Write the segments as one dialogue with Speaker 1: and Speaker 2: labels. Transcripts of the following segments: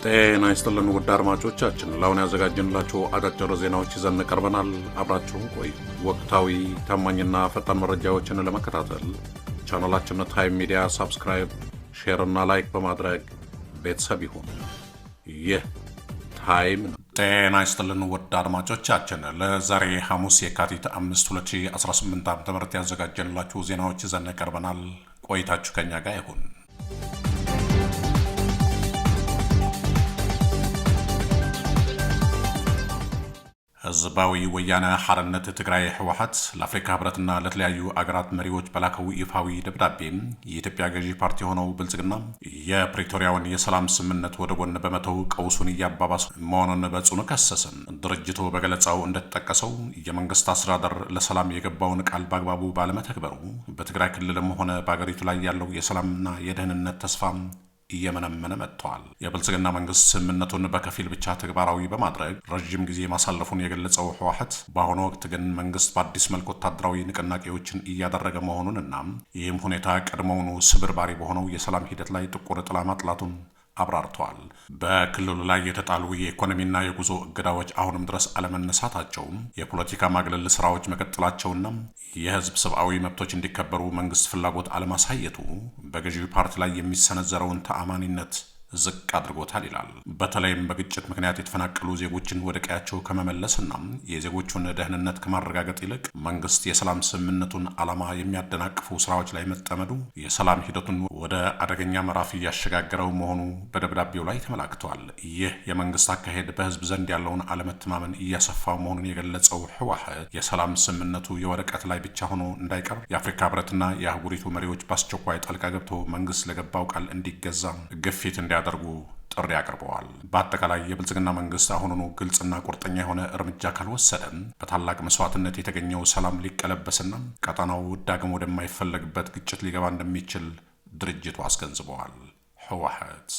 Speaker 1: ጤና ይስጥልን ውድ አድማጮቻችን፣ ለአሁን ያዘጋጀንላችሁ አጫጭር ዜናዎች ይዘን ቀርበናል። አብራችሁን ቆዩ። ወቅታዊ ታማኝና ፈጣን መረጃዎችን ለመከታተል ቻናላችንን ታይም ሚዲያ ሰብስክራይብ፣ ሼር እና ላይክ በማድረግ ቤተሰብ ይሁን። ይህ ታይም ነው። ጤና ይስጥልን ውድ አድማጮቻችን፣ ለዛሬ ሐሙስ የካቲት 5 2018 ዓ.ም ያዘጋጀንላችሁ ዜናዎች ይዘን ቀርበናል። ቆይታችሁ ከኛ ጋር ይሁን። ህዝባዊ ወያነ ሓርነት ትግራይ ህወሓት ለአፍሪካ ህብረትና ለተለያዩ አገራት መሪዎች በላከው ይፋዊ ደብዳቤ የኢትዮጵያ ገዢ ፓርቲ የሆነው ብልጽግና የፕሪቶሪያውን የሰላም ስምምነት ወደ ጎን በመተው ቀውሱን እያባባሰ መሆኑን በጽኑ ከሰሰ። ድርጅቱ በገለጻው እንደተጠቀሰው የመንግስት አስተዳደር ለሰላም የገባውን ቃል በአግባቡ ባለመተግበሩ በትግራይ ክልልም ሆነ በአገሪቱ ላይ ያለው የሰላምና የደህንነት ተስፋ እየመነመነ መጥቷል። የብልጽግና መንግስት ስምምነቱን በከፊል ብቻ ተግባራዊ በማድረግ ረዥም ጊዜ ማሳለፉን የገለጸው ህወሓት በአሁኑ ወቅት ግን መንግስት በአዲስ መልክ ወታደራዊ ንቅናቄዎችን እያደረገ መሆኑንና ይህም ሁኔታ ቀድሞውኑ ስብርባሪ በሆነው የሰላም ሂደት ላይ ጥቁር ጥላ ማጥላቱን አብራርተዋል። በክልሉ ላይ የተጣሉ የኢኮኖሚና የጉዞ እገዳዎች አሁንም ድረስ አለመነሳታቸውም፣ የፖለቲካ ማግለል ስራዎች መቀጠላቸውና የህዝብ ሰብአዊ መብቶች እንዲከበሩ መንግስት ፍላጎት አለማሳየቱ በገዢው ፓርቲ ላይ የሚሰነዘረውን ተአማኒነት ዝቅ አድርጎታል ይላል። በተለይም በግጭት ምክንያት የተፈናቀሉ ዜጎችን ወደ ቀያቸው ከመመለስና የዜጎቹን ደህንነት ከማረጋገጥ ይልቅ መንግስት የሰላም ስምምነቱን ዓላማ የሚያደናቅፉ ስራዎች ላይ መጠመዱ የሰላም ሂደቱን ወደ አደገኛ ምዕራፍ እያሸጋገረው መሆኑ በደብዳቤው ላይ ተመላክቷል። ይህ የመንግስት አካሄድ በህዝብ ዘንድ ያለውን አለመተማመን እያሰፋው መሆኑን የገለጸው ህወሓት የሰላም ስምምነቱ የወረቀት ላይ ብቻ ሆኖ እንዳይቀር የአፍሪካ ህብረትና የአህጉሪቱ መሪዎች በአስቸኳይ ጣልቃ ገብቶ መንግስት ለገባው ቃል እንዲገዛ ግፊት እንዲያደርጉ ጥሪ አቅርበዋል። በአጠቃላይ የብልጽግና መንግስት አሁኑኑ ግልጽና ቁርጠኛ የሆነ እርምጃ ካልወሰደ በታላቅ መስዋዕትነት የተገኘው ሰላም ሊቀለበስና ቀጠናው ዳግም ወደማይፈለግበት ግጭት ሊገባ እንደሚችል ድርጅቱ አስገንዝበዋል። ህወሓት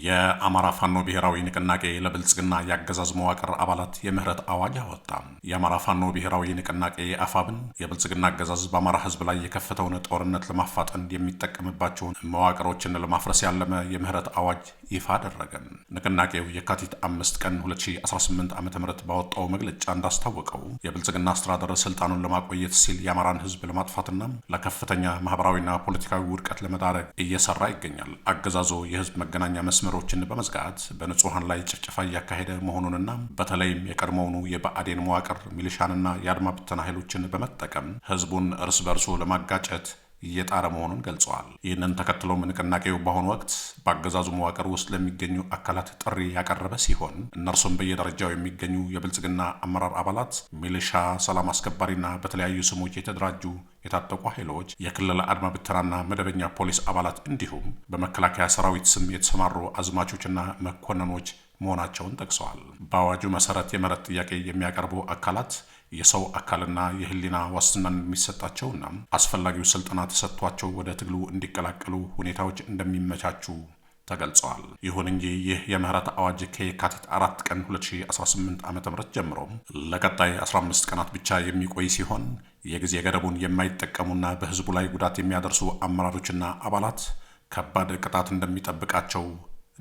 Speaker 1: የአማራ ፋኖ ብሔራዊ ንቅናቄ ለብልጽግና የአገዛዝ መዋቅር አባላት የምህረት አዋጅ አወጣ። የአማራ ፋኖ ብሔራዊ ንቅናቄ አፋብን የብልጽግና አገዛዝ በአማራ ህዝብ ላይ የከፈተውን ጦርነት ለማፋጠን የሚጠቀምባቸውን መዋቅሮችን ለማፍረስ ያለመ የምህረት አዋጅ ይፋ አደረገ። ንቅናቄው የካቲት 5 ቀን 2018 ዓ.ም ባወጣው መግለጫ እንዳስታወቀው የብልጽግና አስተዳደር ስልጣኑን ለማቆየት ሲል የአማራን ህዝብ ለማጥፋትና ለከፍተኛ ማህበራዊና ፖለቲካዊ ውድቀት ለመዳረግ እየሰራ ይገኛል። አገዛዙ የህዝብ መገናኛ መስመሮችን በመዝጋት በንጹሃን ላይ ጭፍጨፋ እያካሄደ መሆኑንና በተለይም የቀድሞውኑ የብአዴን መዋቅር ሚሊሻንና የአድማ ብተና ኃይሎችን በመጠቀም ህዝቡን እርስ በርሱ ለማጋጨት እየጣረ መሆኑን ገልጸዋል። ይህንን ተከትሎም ንቅናቄው በአሁኑ ወቅት በአገዛዙ መዋቅር ውስጥ ለሚገኙ አካላት ጥሪ ያቀረበ ሲሆን እነርሱም በየደረጃው የሚገኙ የብልጽግና አመራር አባላት፣ ሚሊሻ፣ ሰላም አስከባሪና በተለያዩ ስሞች የተደራጁ የታጠቁ ኃይሎች፣ የክልል አድማ ብተናና መደበኛ ፖሊስ አባላት እንዲሁም በመከላከያ ሰራዊት ስም የተሰማሩ አዝማቾችና መኮንኖች መሆናቸውን ጠቅሰዋል። በአዋጁ መሰረት የምህረት ጥያቄ የሚያቀርቡ አካላት የሰው አካልና የህሊና ዋስትናን የሚሰጣቸውና አስፈላጊው ስልጠና ተሰጥቷቸው ወደ ትግሉ እንዲቀላቀሉ ሁኔታዎች እንደሚመቻቹ ተገልጸዋል። ይሁን እንጂ ይህ የምህረት አዋጅ ከየካቲት 4 ቀን 2018 ዓ.ም ጀምሮ ለቀጣይ 15 ቀናት ብቻ የሚቆይ ሲሆን የጊዜ ገደቡን የማይጠቀሙና በህዝቡ ላይ ጉዳት የሚያደርሱ አመራሮችና አባላት ከባድ ቅጣት እንደሚጠብቃቸው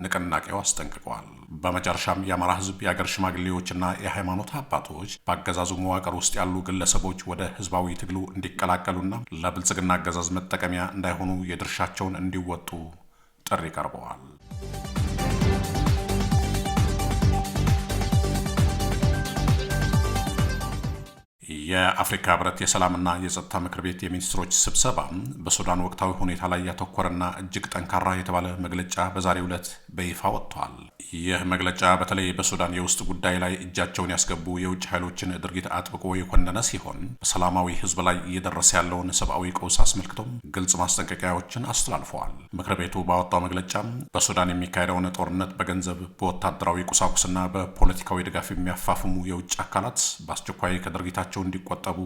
Speaker 1: ንቅናቄው አስጠንቅቀዋል። በመጨረሻም የአማራ ህዝብ የአገር ሽማግሌዎችና የሃይማኖት አባቶች በአገዛዙ መዋቅር ውስጥ ያሉ ግለሰቦች ወደ ህዝባዊ ትግሉ እንዲቀላቀሉና ለብልጽግና አገዛዝ መጠቀሚያ እንዳይሆኑ የድርሻቸውን እንዲወጡ ጥሪ ቀርበዋል። የአፍሪካ ህብረት የሰላምና የጸጥታ ምክር ቤት የሚኒስትሮች ስብሰባ በሱዳን ወቅታዊ ሁኔታ ላይ ያተኮረና እጅግ ጠንካራ የተባለ መግለጫ በዛሬው ዕለት በይፋ ወጥቷል። ይህ መግለጫ በተለይ በሱዳን የውስጥ ጉዳይ ላይ እጃቸውን ያስገቡ የውጭ ኃይሎችን ድርጊት አጥብቆ የኮነነ ሲሆን በሰላማዊ ህዝብ ላይ እየደረሰ ያለውን ሰብአዊ ቀውስ አስመልክቶም ግልጽ ማስጠንቀቂያዎችን አስተላልፈዋል። ምክር ቤቱ ባወጣው መግለጫ በሱዳን የሚካሄደውን ጦርነት በገንዘብ በወታደራዊ ቁሳቁስና በፖለቲካዊ ድጋፍ የሚያፋፍሙ የውጭ አካላት በአስቸኳይ ከድርጊታቸው እንዲቆጠቡ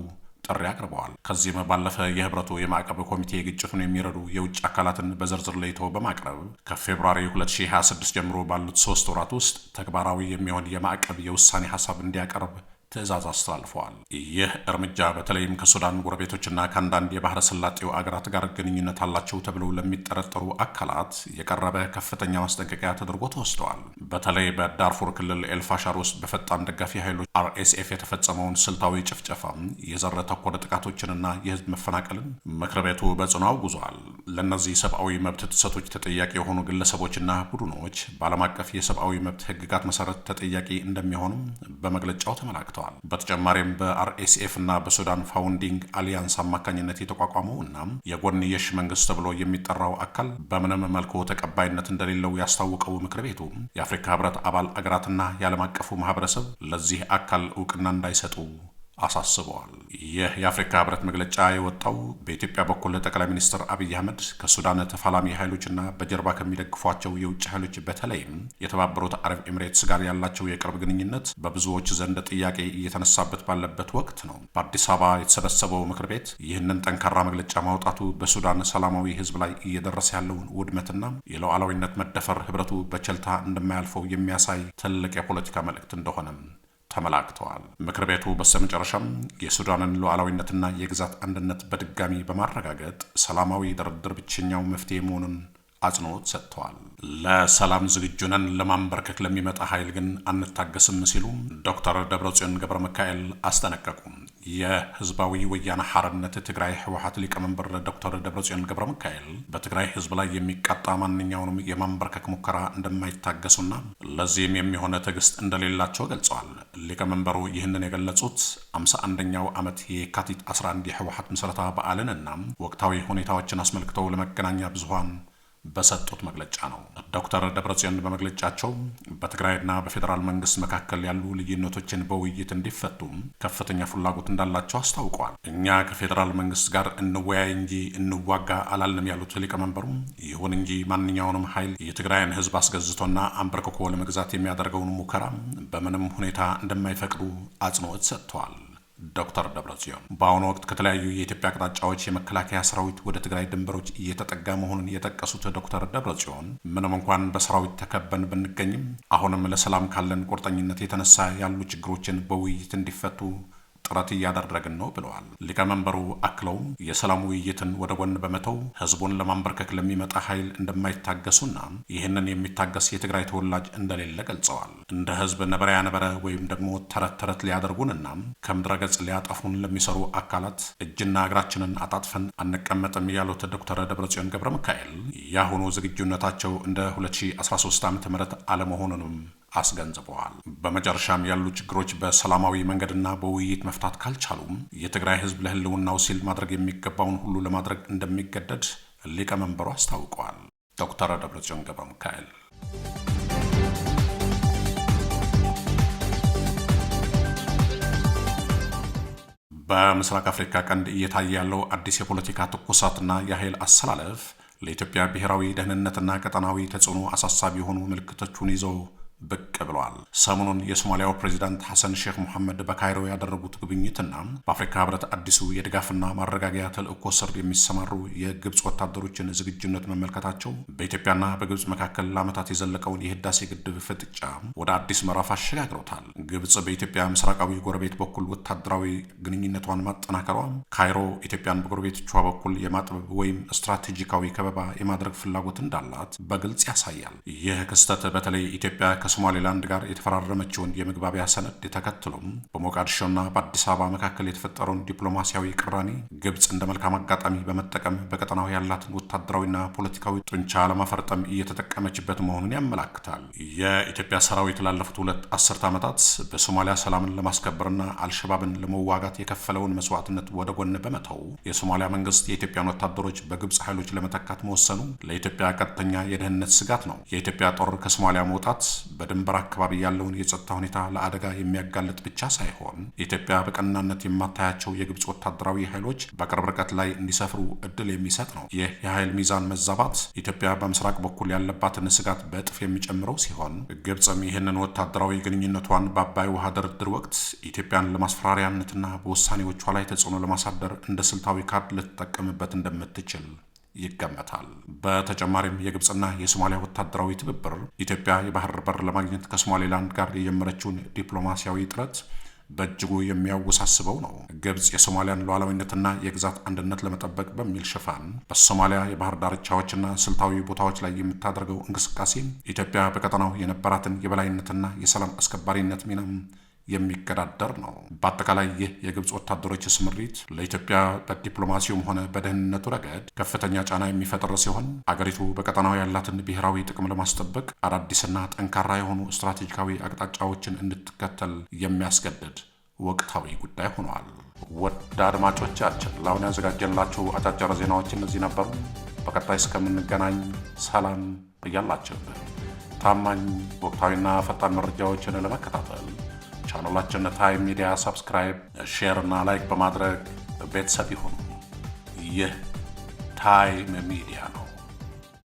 Speaker 1: ጥሪ አቅርበዋል። ከዚህም ባለፈ የህብረቱ የማዕቀብ ኮሚቴ ግጭቱን የሚረዱ የውጭ አካላትን በዝርዝር ለይቶ በማቅረብ ከፌብሩዋሪ 2026 ጀምሮ ባሉት 3 ወራት ውስጥ ተግባራዊ የሚሆን የማዕቀብ የውሳኔ ሀሳብ እንዲያቀርብ ትዕዛዝ አስተላልፈዋል። ይህ እርምጃ በተለይም ከሱዳን ጎረቤቶችና ከአንዳንድ የባህረ ሰላጤው አገራት ጋር ግንኙነት አላቸው ተብለው ለሚጠረጠሩ አካላት የቀረበ ከፍተኛ ማስጠንቀቂያ ተደርጎ ተወስደዋል። በተለይ በዳርፉር ክልል ኤልፋሻር ውስጥ በፈጣን ደጋፊ ኃይሎች RSF የተፈጸመውን ስልታዊ ጭፍጨፋ፣ የዘር ተኮር ጥቃቶችንና የህዝብ መፈናቀልን ምክር ቤቱ በጽኑ አውግዟል። ለእነዚህ ሰብአዊ መብት ጥሰቶች ተጠያቂ የሆኑ ግለሰቦችና ቡድኖች በዓለም አቀፍ የሰብአዊ መብት ህግጋት መሰረት ተጠያቂ እንደሚሆኑም በመግለጫው ተመላክተዋል። በተጨማሪም በRSF እና በሱዳን ፋውንዲንግ አሊያንስ አማካኝነት የተቋቋመው እና የጎንየሽ መንግስት ተብሎ የሚጠራው አካል በምንም መልኩ ተቀባይነት እንደሌለው ያስታወቀው ምክር ቤቱ የአፍሪካ ህብረት አባል አገራትና የዓለም አቀፉ ማህበረሰብ ለዚህ አካል እውቅና እንዳይሰጡ አሳስበዋል። ይህ የአፍሪካ ህብረት መግለጫ የወጣው በኢትዮጵያ በኩል ጠቅላይ ሚኒስትር አብይ አህመድ ከሱዳን ተፋላሚ ኃይሎችና በጀርባ ከሚደግፏቸው የውጭ ኃይሎች በተለይም የተባበሩት አረብ ኤምሬትስ ጋር ያላቸው የቅርብ ግንኙነት በብዙዎች ዘንድ ጥያቄ እየተነሳበት ባለበት ወቅት ነው። በአዲስ አበባ የተሰበሰበው ምክር ቤት ይህንን ጠንካራ መግለጫ ማውጣቱ በሱዳን ሰላማዊ ህዝብ ላይ እየደረሰ ያለውን ውድመትና የሉዓላዊነት መደፈር ህብረቱ በቸልታ እንደማያልፈው የሚያሳይ ትልቅ የፖለቲካ መልእክት እንደሆነም ተመላክተዋል። ምክር ቤቱ በስተመጨረሻም የሱዳንን ሉዓላዊነትና የግዛት አንድነት በድጋሚ በማረጋገጥ ሰላማዊ ድርድር ብቸኛው መፍትሄ መሆኑን አጽንኦት ሰጥተዋል። ለሰላም ዝግጁ ነን፣ ለማንበርከክ ለሚመጣ ኃይል ግን አንታገስም ሲሉ ዶክተር ደብረጽዮን ገብረ ሚካኤል አስጠነቀቁ። የህዝባዊ ወያነ ሓርነት ትግራይ ህወሓት ሊቀመንበር ዶክተር ደብረጽዮን ገብረ ሚካኤል በትግራይ ህዝብ ላይ የሚቃጣ ማንኛውንም የማንበርከክ ሙከራ እንደማይታገሱና ለዚህም የሚሆነ ትዕግስት እንደሌላቸው ገልጸዋል። ሊቀመንበሩ ይህንን የገለጹት 51ኛው ዓመት የካቲት 11 የህወሓት ምስረታ በዓልንና ወቅታዊ ሁኔታዎችን አስመልክተው ለመገናኛ ብዙሃን በሰጡት መግለጫ ነው። ዶክተር ደብረጽዮን በመግለጫቸው በትግራይና በፌዴራል መንግስት መካከል ያሉ ልዩነቶችን በውይይት እንዲፈቱ ከፍተኛ ፍላጎት እንዳላቸው አስታውቀዋል። እኛ ከፌዴራል መንግስት ጋር እንወያይ እንጂ እንዋጋ አላልንም ያሉት ሊቀመንበሩም፣ ይሁን እንጂ ማንኛውንም ኃይል የትግራይን ህዝብ አስገዝቶና አንበርክኮ ለመግዛት የሚያደርገውን ሙከራ በምንም ሁኔታ እንደማይፈቅዱ አጽንኦት ሰጥተዋል። ዶክተር ደብረጽዮን በአሁኑ ወቅት ከተለያዩ የኢትዮጵያ አቅጣጫዎች የመከላከያ ሰራዊት ወደ ትግራይ ድንበሮች እየተጠጋ መሆኑን የጠቀሱት ዶክተር ደብረጽዮን ምንም እንኳን በሰራዊት ተከበን ብንገኝም አሁንም ለሰላም ካለን ቁርጠኝነት የተነሳ ያሉ ችግሮችን በውይይት እንዲፈቱ ጥረት እያደረግን ነው ብለዋል። ሊቀመንበሩ አክለውም የሰላም ውይይትን ወደ ጎን በመተው ህዝቡን ለማንበርከክ ለሚመጣ ኃይል እንደማይታገሱና ይህንን የሚታገስ የትግራይ ተወላጅ እንደሌለ ገልጸዋል። እንደ ህዝብ ነበረ ያነበረ ወይም ደግሞ ተረት ተረት ሊያደርጉንና ከምድረ ገጽ ሊያጠፉን ለሚሰሩ አካላት እጅና እግራችንን አጣጥፈን አንቀመጥም ያሉት ዶክተር ደብረጽዮን ገብረ ሚካኤል የአሁኑ ዝግጁነታቸው እንደ 2013 ዓ.ም አለመሆኑንም አስገንዝበዋል። በመጨረሻም ያሉ ችግሮች በሰላማዊ መንገድና በውይይት መፍታት ካልቻሉም የትግራይ ህዝብ ለህልውናው ሲል ማድረግ የሚገባውን ሁሉ ለማድረግ እንደሚገደድ ሊቀመንበሩ አስታውቀዋል። ዶክተር ደብረጽዮን ገብረ ሚካኤል በምስራቅ አፍሪካ ቀንድ እየታየ ያለው አዲስ የፖለቲካ ትኩሳትና የኃይል አሰላለፍ ለኢትዮጵያ ብሔራዊ ደህንነትና ቀጠናዊ ተጽዕኖ አሳሳቢ የሆኑ ምልክቶቹን ይዘው ብቅ ብለዋል። ሰሞኑን የሶማሊያው ፕሬዚዳንት ሐሰን ሼክ መሐመድ በካይሮ ያደረጉት ጉብኝትና በአፍሪካ ህብረት አዲሱ የድጋፍና ማረጋጊያ ተልእኮ ስር የሚሰማሩ የግብፅ ወታደሮችን ዝግጁነት መመልከታቸው በኢትዮጵያና በግብፅ መካከል ለዓመታት የዘለቀውን የህዳሴ ግድብ ፍጥጫ ወደ አዲስ ምዕራፍ አሸጋግረውታል። ግብፅ በኢትዮጵያ ምስራቃዊ ጎረቤት በኩል ወታደራዊ ግንኙነቷን ማጠናከሯ ካይሮ ኢትዮጵያን በጎረቤቶቿ በኩል የማጥበብ ወይም ስትራቴጂካዊ ከበባ የማድረግ ፍላጎት እንዳላት በግልጽ ያሳያል። ይህ ክስተት በተለይ ኢትዮጵያ ከሶማሌላንድ ጋር የተፈራረመችውን የመግባቢያ ሰነድ ተከትሎም በሞቃዲሾና በአዲስ አበባ መካከል የተፈጠረውን ዲፕሎማሲያዊ ቅራኔ ግብፅ እንደ መልካም አጋጣሚ በመጠቀም በቀጠናው ያላትን ወታደራዊና ፖለቲካዊ ጡንቻ ለማፈርጠም እየተጠቀመችበት መሆኑን ያመላክታል። የኢትዮጵያ ሰራዊት ላለፉት 2 አስርት ዓመታት በሶማሊያ ሰላምን ለማስከበርና አልሸባብን ለመዋጋት የከፈለውን መስዋዕትነት ወደ ጎን በመተው የሶማሊያ መንግስት የኢትዮጵያን ወታደሮች በግብፅ ኃይሎች ለመተካት መወሰኑ ለኢትዮጵያ ቀጥተኛ የደህንነት ስጋት ነው። የኢትዮጵያ ጦር ከሶማሊያ መውጣት በድንበር አካባቢ ያለውን የጸጥታ ሁኔታ ለአደጋ የሚያጋልጥ ብቻ ሳይሆን ኢትዮጵያ በቀናነት የማታያቸው የግብፅ ወታደራዊ ኃይሎች በቅርብ ርቀት ላይ እንዲሰፍሩ እድል የሚሰጥ ነው። ይህ የኃይል ሚዛን መዛባት ኢትዮጵያ በምስራቅ በኩል ያለባትን ስጋት በእጥፍ የሚጨምረው ሲሆን ግብፅም ይህንን ወታደራዊ ግንኙነቷን በአባይ ውሃ ድርድር ወቅት ኢትዮጵያን ለማስፈራሪያነትና በውሳኔዎቿ ላይ ተጽዕኖ ለማሳደር እንደ ስልታዊ ካርድ ልትጠቀምበት እንደምትችል ይገመታል። በተጨማሪም የግብፅና የሶማሊያ ወታደራዊ ትብብር ኢትዮጵያ የባህር በር ለማግኘት ከሶማሌላንድ ጋር የጀመረችውን ዲፕሎማሲያዊ ጥረት በእጅጉ የሚያወሳስበው ነው። ግብጽ የሶማሊያን ሉዓላዊነትና የግዛት አንድነት ለመጠበቅ በሚል ሽፋን በሶማሊያ የባህር ዳርቻዎችና ስልታዊ ቦታዎች ላይ የምታደርገው እንቅስቃሴ ኢትዮጵያ በቀጠናው የነበራትን የበላይነትና የሰላም አስከባሪነት ሚናም የሚገዳደር ነው። በአጠቃላይ ይህ የግብጽ ወታደሮች ስምሪት ለኢትዮጵያ በዲፕሎማሲውም ሆነ በደህንነቱ ረገድ ከፍተኛ ጫና የሚፈጥር ሲሆን አገሪቱ በቀጠናው ያላትን ብሔራዊ ጥቅም ለማስጠበቅ አዳዲስና ጠንካራ የሆኑ ስትራቴጂካዊ አቅጣጫዎችን እንድትከተል የሚያስገድድ ወቅታዊ ጉዳይ ሆኗል። ውድ አድማጮቻችን ለአሁን ያዘጋጀላችሁ አጫጭር ዜናዎች እነዚህ ነበሩ። በቀጣይ እስከምንገናኝ ሰላም እያላችሁበት ታማኝ ወቅታዊና ፈጣን መረጃዎችን ለመከታተል ቻናላችን ታይም ሚዲያ ሰብስክራይብ፣ ሼር እና ላይክ በማድረግ ቤተሰብ ይሁኑ። ይህ ታይም ሚዲያ ነው።